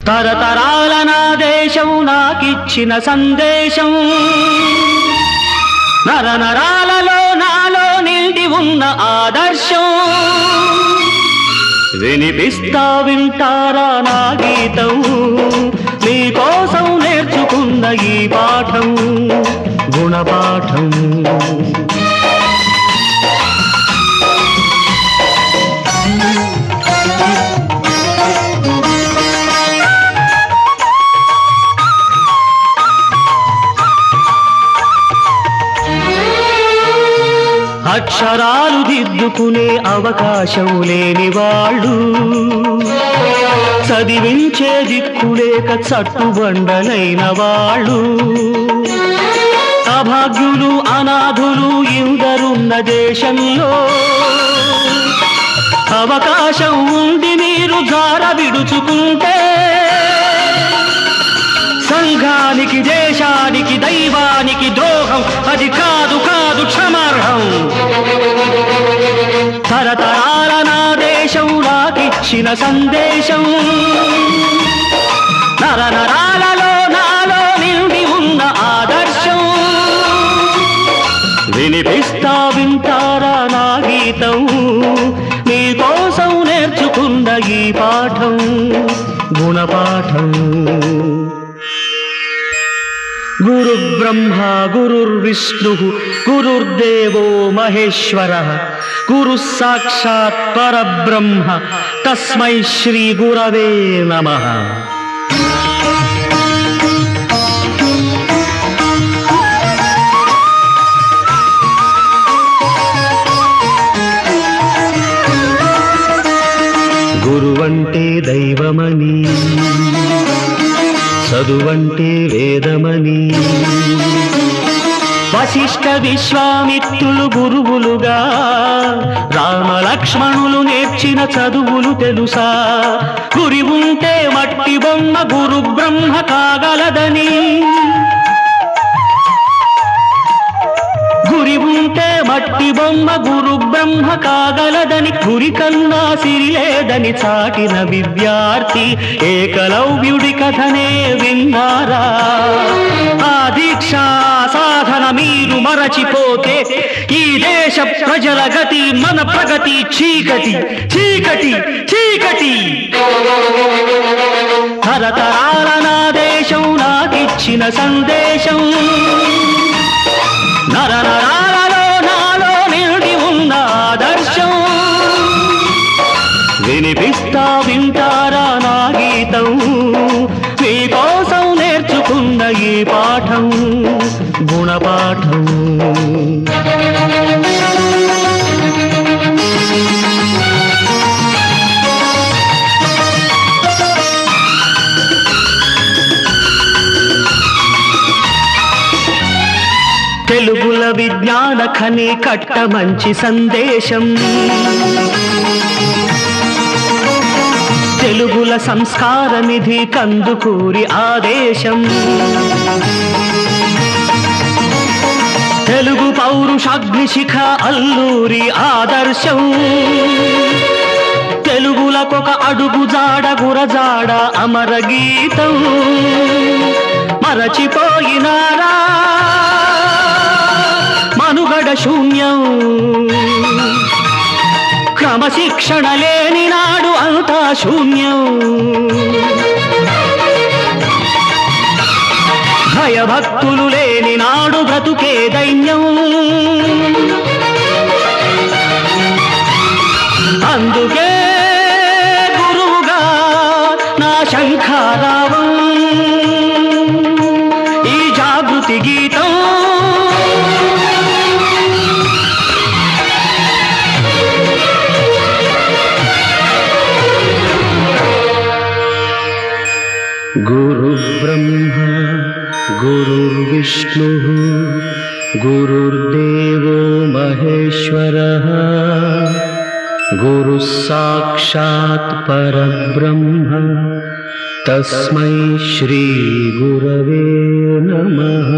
తరతరాల నా దేశం నాకిచ్చిన సందేశం, నరనరాలలో నాలో నిండి ఉన్న ఆదర్శం. వినిపిస్తా వింటారా నా గీతం, మీకోసం నేర్చుకున్న ఈ పాఠం గుణపాఠం. అక్షరాలు దిద్దుకునే అవకాశం లేని వాళ్ళు, చదివించే దిక్కులేక చట్టుబండలైన వాళ్ళు, అభాగ్యులు అనాథులు ఇందరున్న దేశంలో అవకాశం ఉండి మీరు జార విడుచుకుంటే సంఘానికి దేశానికి దైవానికి ద్రోహం, అది కాదు కాదు క్షమార్హం. తరతరాల నా దేశం నాకిచ్చిన సందేశం, నరనరాలలో నాలో నిండి ఉన్న ఆదర్శం. వినిపిస్తా వింటారా నా గీతం, మీకోసం నేర్చుకున్న ఈ పాఠం గుణపాఠం. గురు బ్రహ్మ గురుర్విష్ణు గురుర్దేవో మహేశ్వరః, గురు సాక్షాత్ పరబ్రహ్మ తస్మై శ్రీ గురవే నమః. గురువంటే దైవమని, చదువంటే వేదమని, వశిష్ఠ విశ్వామిత్రులు గురువులుగా రామలక్ష్మణులు నేర్చిన చదువులు తెలుసా? గురి ఉంటే మట్టి బొమ్మ గురు బ్రహ్మ కాగలదని, గురి ఉంటే మట్టి బొమ్మ గురు బ్రహ్మ కాగలదని, గురి కన్నా సిరి లేదని చాటిన విద్యార్థి ఏకలవ్యుడి కథనే విన్నారా? ఆ దీక్షా సాధన మీరు మరచిపోతే ఈ దేశ ప్రజల గతి మన ప్రగతి చీకటి చీకటి చీకటి. తరతరాల నా దేశం నాకిచ్చిన సందేశం, నరనరాలలో నాలో నిండి ఉన్న ఆదర్శం. వినిపిస్తా వింటారా నా గీతం, మీకోసం నేర్చుకున్న ఈ పాఠం గుణపాఠం. తెలుగుల విజ్ఞాన ఖని కట్ట మంచి సందేశం, తెలుగుల సంస్కార నిధి కందుకూరి ఆదేశం, తెలుగు పౌరుషాగ్నిశిఖ అల్లూరి ఆదర్శం. తెలుగులకొక అడుగు జాడ గురజాడ అమర గీతం, మరచిపోయినారా మనుగడ శూన్యం. క్రమశిక్షణ లేని నాడు అంతా శూన్యం. భయభక్తులు లేని నాడు బ్రతుకే దైన్యం. అందుకే గురువుగా నా శంఖారావం, ఈ జాగృతి గీతం. గురు బ్రహ్మ గురుర్విష్ణు గురుర్దేవో మహేశ్వరః, గురు సాక్షాత్ పరబ్రహ్మ తస్మై శ్రీ గురవే నమః.